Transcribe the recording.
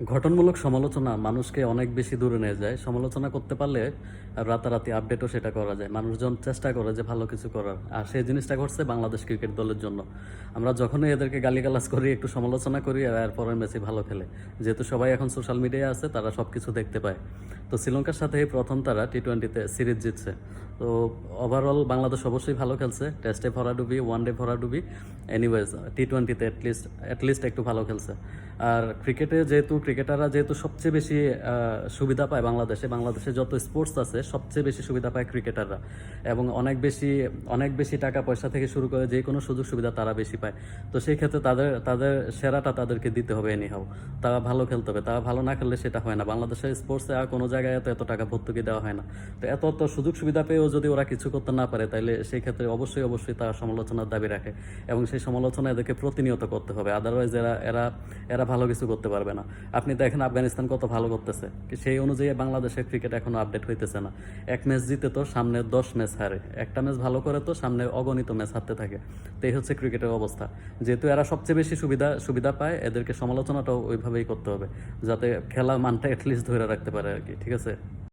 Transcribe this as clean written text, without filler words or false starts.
গঠনমূলক সমালোচনা মানুষকে অনেক বেশি দূরে নিয়ে যায়। সমালোচনা করতে পারলে রাতারাতি আপডেটও সেটা করা যায়। মানুষজন চেষ্টা করে যে ভালো কিছু করার। আর সেই জিনিসটা ঘটছে বাংলাদেশ ক্রিকেট দলের জন্য। আমরা যখনই এদেরকে গালিগালাজ করি, একটু সমালোচনা করি, আর এরপরের ম্যাচে ভালো খেলে। যেহেতু সবাই এখন সোশ্যাল মিডিয়ায় আছে, তারা সব কিছু দেখতে পায়। তো শ্রীলঙ্কার সাথে এই প্রথম তারা টি-20-তে সিরিজ জিতছে। তো ওভারঅল বাংলাদেশ অবশ্যই ভালো খেলছে। টেস্টে ভরাডুবি, ওয়ানডে ভরাডুবি, এনিওয়েজ টি-20-তে অ্যাটলিস্ট একটু ভালো খেলছে। আর ক্রিকেটাররা যেহেতু সবচেয়ে বেশি সুবিধা পায় বাংলাদেশে যত স্পোর্টস আছে সবচেয়ে বেশি সুবিধা পায় ক্রিকেটাররা, এবং অনেক বেশি টাকা পয়সা থেকে শুরু করে যে কোনো সুযোগ সুবিধা তারা বেশি পায়। তো সেই ক্ষেত্রে তাদের সেরাটা তাদেরকে দিতে হবে এনিহাও। তারা ভালো খেলতে হবে, তারা ভালো না খেললে সেটা হয় না। বাংলাদেশের স্পোর্টসে আর কোনো জায়গায় এত টাকা ভর্তুকি দেওয়া হয় না। তো এত সুযোগ সুবিধা পেয়েও যদি ওরা কিছু করতে না পারে, তাহলে সেই ক্ষেত্রে অবশ্যই তারা সমালোচনার দাবি রাখে, এবং সেই সমালোচনা এদেরকে প্রতিনিয়ত করতে হবে। আদারওয়াইজ এরা ভালো কিছু করতে পারবে না। আপনি দেখেন আফগানিস্তান কত ভালো করতেছে, সেই অনুযায়ী বাংলাদেশের ক্রিকেট এখনো আপডেট হইতেছে না। এক ম্যাচ জিতে তো সামনে 10 ম্যাচ হারে, একটা ম্যাচ ভালো করে তো সামনে অগণিত ম্যাচ হারতে থাকে। তো এই হচ্ছে ক্রিকেটের অবস্থা। যেহেতু এরা সবচেয়ে বেশি সুবিধা পায়, এদেরকে সমালোচনাটাও ওইভাবেই করতে হবে, যাতে খেলার মানটা অ্যাটলিস্ট ধরে রাখতে পারে আর কি। ঠিক আছে।